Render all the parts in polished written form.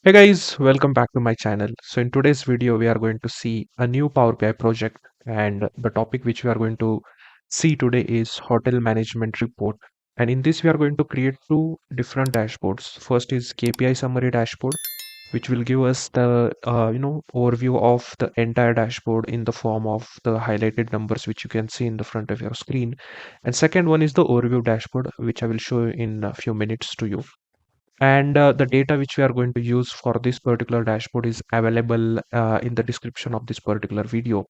Hey guys, welcome back to my channel. So in today's video, we are going to see a new Power BI project, and the topic which we are going to see today is hotel management report. And in this, we are going to create two different dashboards. First is KPI Summary Dashboard, which will give us the overview of the entire dashboard in the form of the highlighted numbers which you can see in the front of your screen. And second one is the overview dashboard, which I will show in a few minutes to you. And the data which we are going to use for this particular dashboard is available in the description of this particular video.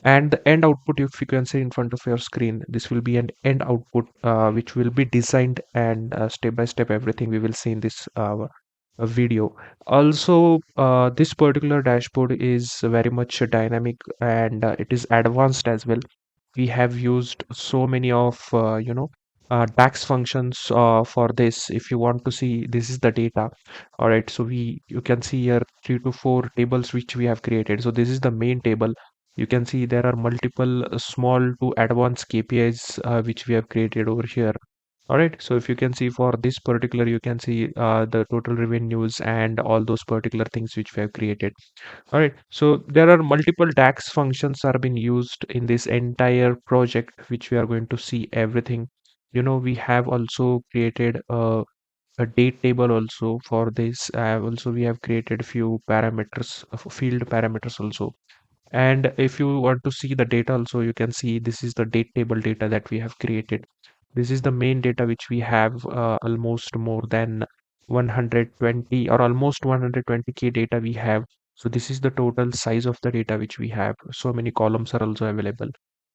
And the end output, if you can see in front of your screen, this will be an end output which will be designed, and step by step everything we will see in this video. Also, this particular dashboard is very much dynamic, and it is advanced as well. We have used so many of DAX functions for this. If you want to see, this is the data. All right, so we you can see here 3 to 4 tables which we have created. So this is the main table. You can see there are multiple small to advanced KPIs which we have created over here. All right, so if you can see for this particular, you can see the total revenues and all those particular things which we have created. All right, so there are multiple DAX functions are being used in this entire project, which we are going to see everything. We have also created a date table also for this. Also, we have created few parameters, field parameters also. And if you want to see the data also, you can see this is the date table data that we have created. This is the main data which we have almost more than 120 or almost 120K data we have. So this is the total size of the data which we have. So many columns are also available.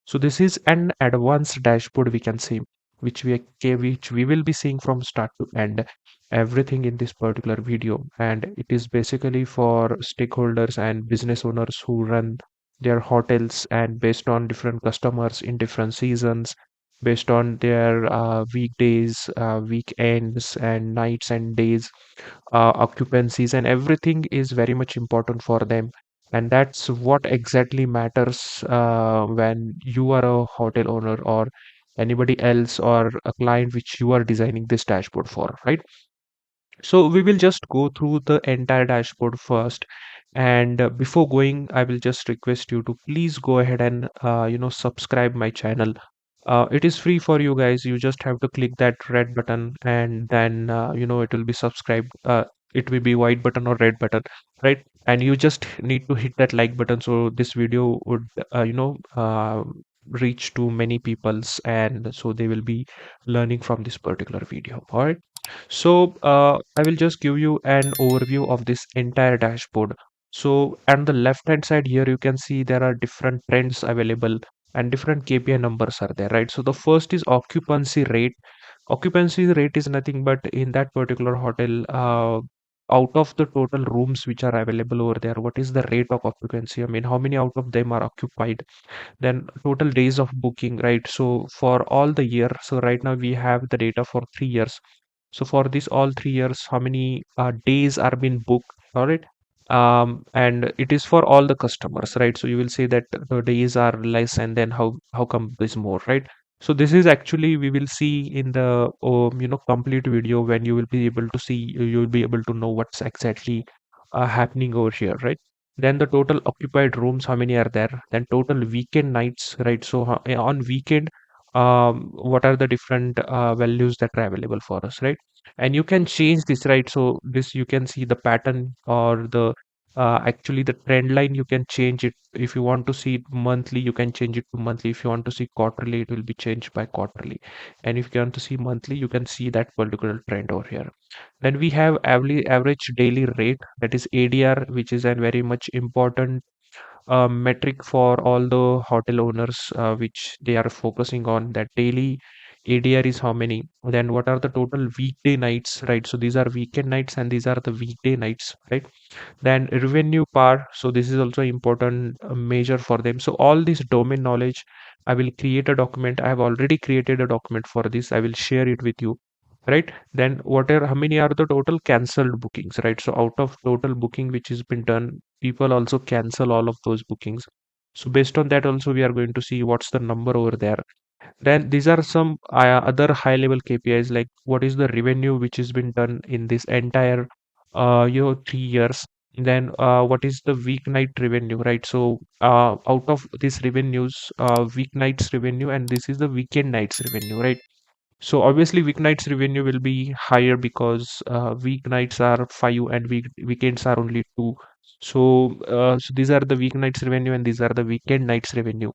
So this is an advanced dashboard we can see, which we will be seeing from start to end, everything in this particular video. And it is basically for stakeholders and business owners who run their hotels, and based on different customers in different seasons, based on their weekdays, weekends, and nights and days, occupancies, and everything is very much important for them. And that's what exactly matters when you are a hotel owner or anybody else or a client which you are designing this dashboard for, right? So we will just go through the entire dashboard first. And before going, I will just request you to please go ahead and subscribe my channel. It is free for you guys. You just have to click that red button, and then it will be subscribed. It will be white button or red button, right? And you just need to hit that like button so this video would reach to many peoples, and so they will be learning from this particular video. All right. So I will just give you an overview of this entire dashboard. So on the left hand side here, you can see there are different trends available and different KPI numbers are there, right? So the first is occupancy rate. Occupancy rate is nothing but in that particular hotel, out of the total rooms which are available over there, what is the rate of occupancy? I mean, how many out of them are occupied? Then total days of booking, right? So for all the year, so right now we have the data for 3 years. So for this all 3 years, how many days are being booked? All right. And it is for all the customers, right? So you will say that the days are less, and then how come this more, right? So this is actually we will see in the complete video. When you will be able to see, you will be able to know what's exactly happening over here, right? Then the total occupied rooms, how many are there? Then total weekend nights, right? So on weekend, what are the different values that are available for us, right? And you can change this, right? So this you can see the pattern or the actually the trend line. You can change it. If you want to see it monthly, you can change it to monthly. If you want to see quarterly, it will be changed by quarterly. And if you want to see monthly, you can see that particular trend over here. Then we have average daily rate, that is ADR, which is a very much important metric for all the hotel owners, which they are focusing on. That daily ADR is how many. Then what are the total weekday nights, right? So these are weekend nights and these are the weekday nights, right? Then revenue par, so this is also important measure for them. So all this domain knowledge, I will create a document. I have already created a document for this. I will share it with you, right? Then what are how many are the total cancelled bookings, right? So out of total booking which has been done, people also cancel all of those bookings. So based on that also we are going to see what's the number over there. Then these are some other high level KPIs, like what is the revenue which has been done in this entire your 3 years. Then what is the weeknight revenue, right? So out of these revenues, weeknights revenue, and this is the weekend nights revenue, right? So obviously weeknights revenue will be higher because weeknights are five and weekends are only two. So so these are the weeknights revenue and these are the weekend nights revenue.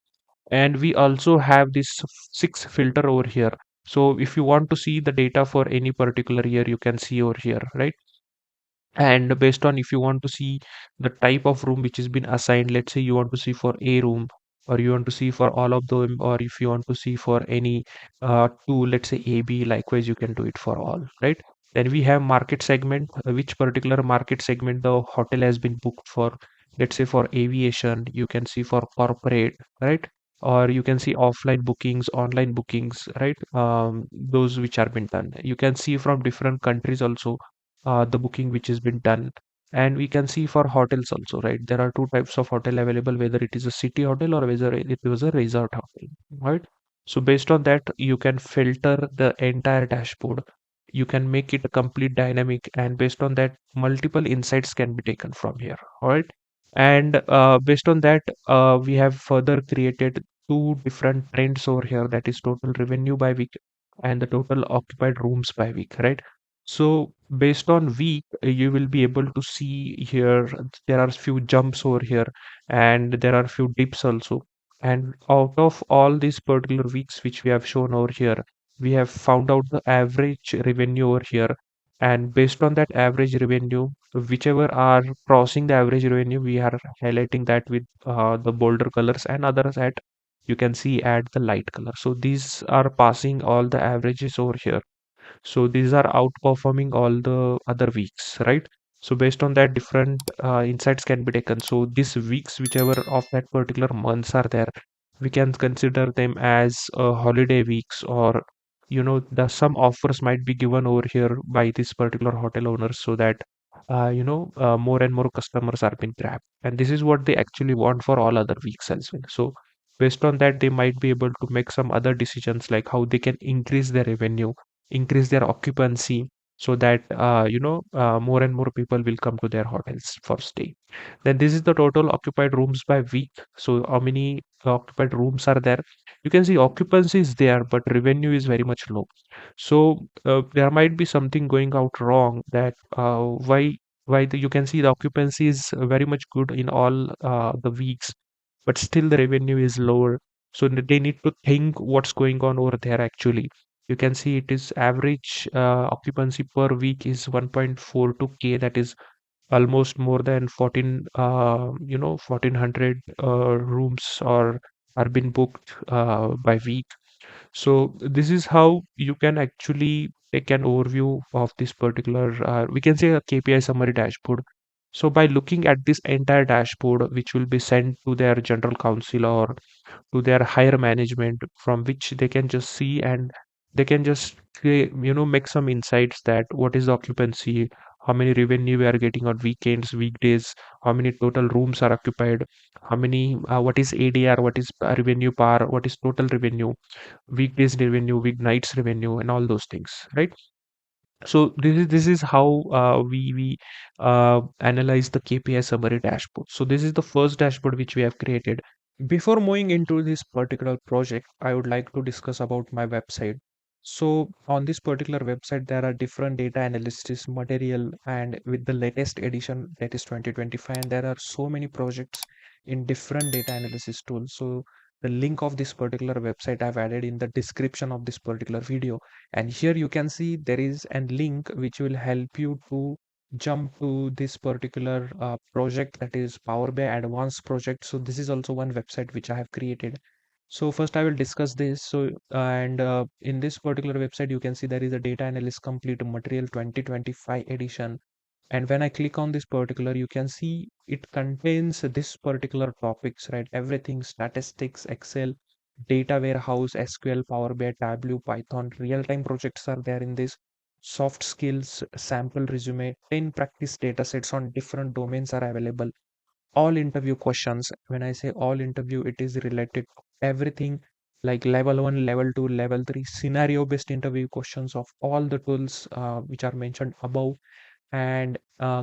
And we also have this six filter over here. So if you want to see the data for any particular year, you can see over here, right? And based on if you want to see the type of room which has been assigned, let's say you want to see for a room, or you want to see for all of them, or if you want to see for any two, let's say AB, likewise you can do it for all, right? Then we have market segment, which particular market segment the hotel has been booked for. Let's say for aviation, you can see for corporate, right? Or you can see offline bookings, online bookings, right? Those which are been done, you can see from different countries also, the booking which has been done. And we can see for hotels also, right? There are two types of hotel available, whether it is a city hotel or whether it was a resort hotel, right? So based on that, you can filter the entire dashboard. You can make it a complete dynamic, and based on that, multiple insights can be taken from here, all right? And based on that, we have further created two different trends over here, that is total revenue by week and the total occupied rooms by week, right? So based on week, you will be able to see here there are few jumps over here, and there are few dips also. And out of all these particular weeks which we have shown over here, we have found out the average revenue over here. And based on that average revenue, whichever are crossing the average revenue, we are highlighting that with the bolder colors, and others at you can see add the light color. So these are passing all the averages over here. So these are outperforming all the other weeks, right? So based on that, different insights can be taken. So these weeks, whichever of that particular months are there, we can consider them as holiday weeks, or the some offers might be given over here by this particular hotel owners, so that more and more customers are being grabbed, and this is what they actually want for all other weeks as well. So based on that, they might be able to make some other decisions, like how they can increase their revenue, increase their occupancy, so that more and more people will come to their hotels for stay. Then this is the total occupied rooms by week. So how many occupied rooms are there? You can see occupancy is there, but revenue is very much low. So there might be something going out wrong, that you can see the occupancy is very much good in all the weeks, but still the revenue is lower. So they need to think what's going on over there actually. You can see it is average occupancy per week is 1.42K, that is almost more than 1400 rooms are been booked by week. So this is how you can actually take an overview of this particular, we can say, a KPI summary dashboard. So by looking at this entire dashboard, which will be sent to their general counsel or to their higher management, from which they can just see, and they can just make some insights, that what is the occupancy, how many revenue we are getting on weekends, weekdays, how many total rooms are occupied, how many what is ADR, what is revenue par, what is total revenue, weekdays revenue, weeknights revenue, and all those things, right? So this is how we analyze the KPI summary dashboard. So this is the first dashboard which we have created. Before moving into this particular project, I would like to discuss about my website. So on this particular website, there are different data analysis material, and with the latest edition, that is 2025, and there are so many projects in different data analysis tools. So the link of this particular website I've added in the description of this particular video. And here you can see there is a link which will help you to jump to this particular project, that is Power BI Advanced project. So this is also one website which I have created. So first I will discuss this. So and in this particular website, you can see there is a data analyst complete material 2025 edition. And when I click on this particular, you can see it contains this particular topics, right? Everything: statistics, Excel, data warehouse, SQL, Power BI, Tableau, Python. Real-time projects are there in this. Soft skills, sample resume, 10 practice data sets on different domains are available. All interview questions. When I say all interview, it is related to everything, like level 1, level 2, level 3, scenario based interview questions of all the tools which are mentioned above. and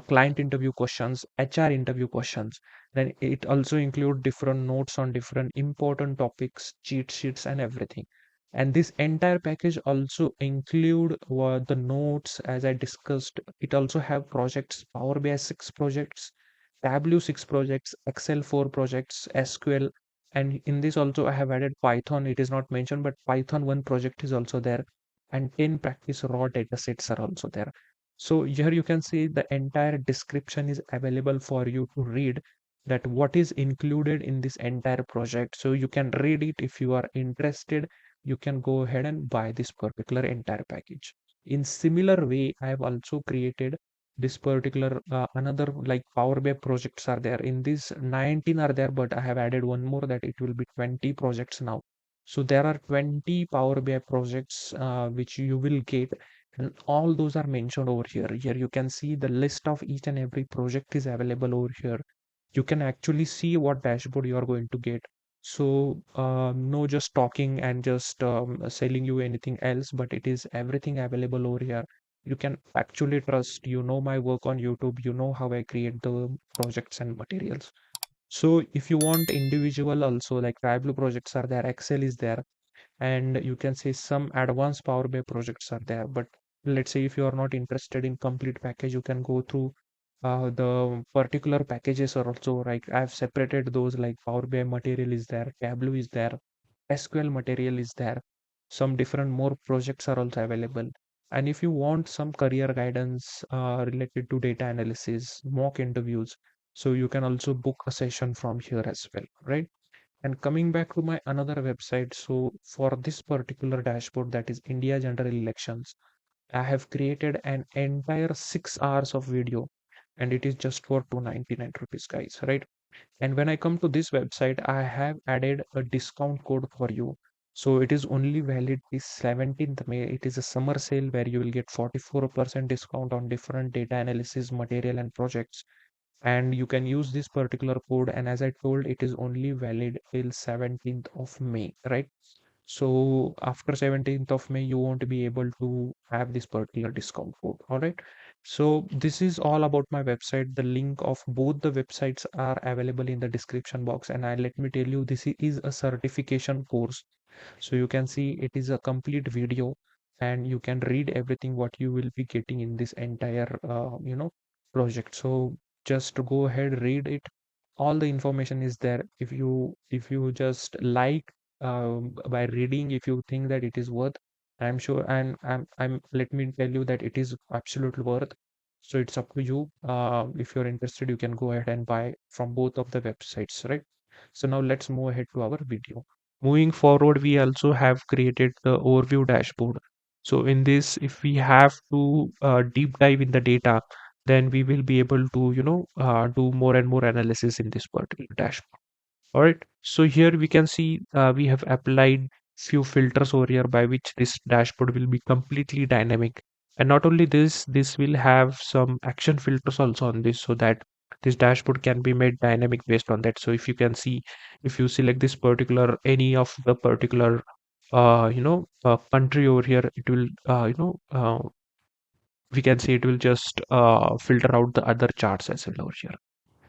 client interview questions, HR interview questions. Then it also include different notes on different important topics, cheat sheets, and everything. And this entire package also include the notes as I discussed. It also have projects, Power BI 6 projects, Tableau 6 projects, Excel 4 projects, SQL. And in this also I have added Python. It is not mentioned, but Python 1 project is also there, and 10 practice raw data sets are also there. So here you can see the entire description is available for you to read, that what is included in this entire project. So you can read it. If you are interested, you can go ahead and buy this particular entire package. In similar way, I have also created this particular another like Power BI projects are there. In this 19 are there, but I have added one more that it will be 20 projects now. So there are 20 Power BI projects which you will get, and all those are mentioned over here. Here you can see the list of each and every project is available over here. You can actually see what dashboard you are going to get. So no just talking and just selling you anything else, but it is everything available over here. You can actually trust, you know, my work on YouTube, you know how I create the projects and materials. So if you want individual also, like Tableau projects are there, Excel is there, and you can say some advanced Power BI projects are there. But let's say if you are not interested in complete package, you can go through the particular packages are also, like I've separated those, like Power BI material is there, Tableau is there, SQL material is there, some different more projects are also available. And if you want some career guidance related to data analysis, mock interviews, so you can also book a session from here as well, right? And coming back to my another website, so for this particular dashboard, that is India General Elections, I have created an entire 6 hours of video, and it is just for 299 rupees, guys, right? And when I come to this website, I have added a discount code for you. So it is only valid this 17th May. It is a summer sale where you will get 44% discount on different data analysis material and projects, and you can use this particular code. And as I told, it is only valid till 17th of May, right? So after 17th of May, you won't be able to have this particular discount code. All right. So this is all about my website. The link of both the websites are available in the description box. And let me tell you, this is a certification course. So you can see it is a complete video, and you can read everything what you will be getting in this entire, project. So just go ahead, read it. All the information is there. If you just like by reading, if you think that it is worth, I'm sure, and I'm let me tell you that it is absolutely worth. So it's up to you. If you're interested, you can go ahead and buy from both of the websites, right? So now let's move ahead to our video. Moving forward, we also have created the overview dashboard. So in this, if we have to deep dive in the data, then we will be able to, do more and more analysis in this particular dashboard. All right. So here we can see we have applied few filters over here by which this dashboard will be completely dynamic. And not only this will have some action filters also on this, so that this dashboard can be made dynamic based on that. So if you can see, if you select this particular, any of the particular country over here, it will we can see it will just filter out the other charts as well over here.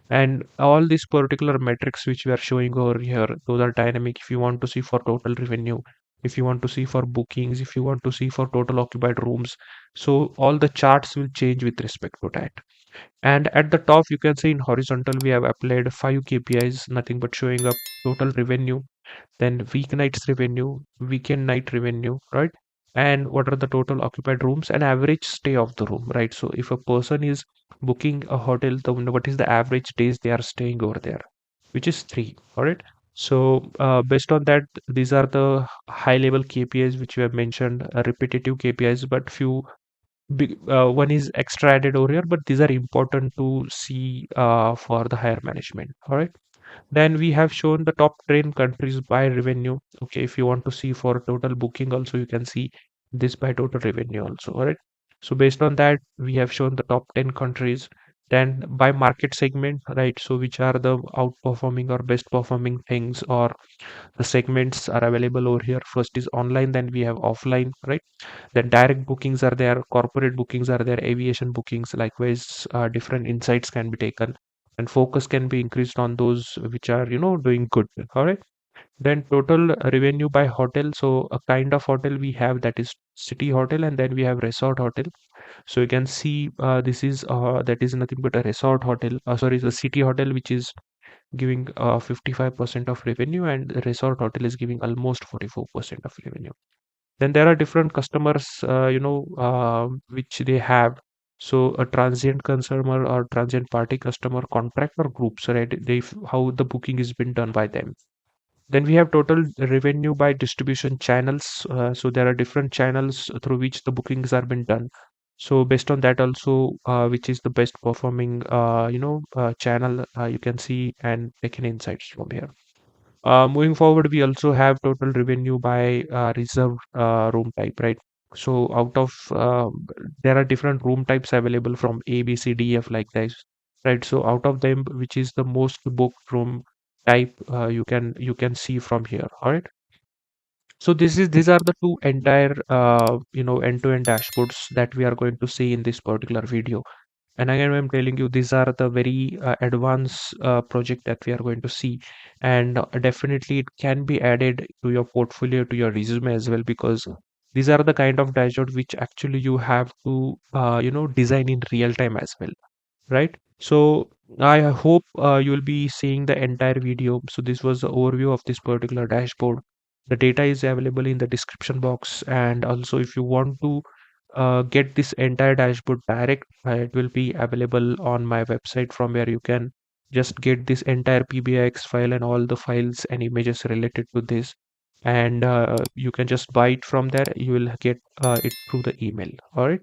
And all these particular metrics which we are showing over here, those are dynamic. If you want to see for total revenue, if you want to see for bookings, if you want to see for total occupied rooms, so all the charts will change with respect to that. And at the top, you can see in horizontal, we have applied 5 KPIs, nothing but showing up total revenue, then weeknights revenue, weekend night revenue, right? And what are the total occupied rooms and average stay of the room, right? So if a person is booking a hotel, then what is the average days they are staying over there, which is 3. All right. So based on that, these are the high level KPIs which we have mentioned, repetitive KPIs, but few big one is extra added over here, but these are important to see for the higher management. All right. Then we have shown the top 10 countries by revenue. Okay, if you want to see for total booking also, you can see this by total revenue also. All right. So based on that, we have shown the top 10 countries. Then by market segment, right? So which are the outperforming or best performing things, or the segments are available over here. First is online, then we have offline, right? Then direct bookings are there, corporate bookings are there, aviation bookings. Likewise, different insights can be taken, and focus can be increased on those which are doing good. All right. Then total revenue by hotel. So a kind of hotel we have, that is city hotel, and then we have resort hotel. So you can see this is that is nothing but a resort hotel. Sorry, it's a city hotel which is giving 55% of revenue, and the resort hotel is giving almost 44% of revenue. Then there are different customers, which they have. So a transient customer or transient party customer, contract or groups, right? How the booking is been done by them. Then we have total revenue by distribution channels. So there are different channels through which the bookings are been done. So based on that also, which is the best performing, channel, you can see and take in insights from here. Moving forward, we also have total revenue by reserved room type, right? So out of there are different room types available from A, B, C, D, F, like this, right? So out of them, which is the most booked room type, you can see from here. All right. So these are the two entire end-to-end dashboards that we are going to see in this particular video. And again, I'm telling you, these are the very advanced project that we are going to see, and definitely it can be added to your portfolio, to your resume as well, because these are the kind of dashboard which actually you have to design in real time as well, right? So I hope you will be seeing the entire video. So this was the overview of this particular dashboard. The data is available in the description box, and also if you want to get this entire dashboard direct, it will be available on my website, from where you can just get this entire PBIX file and all the files and images related to this, and you can just buy it from there. You will get it through the email. All right.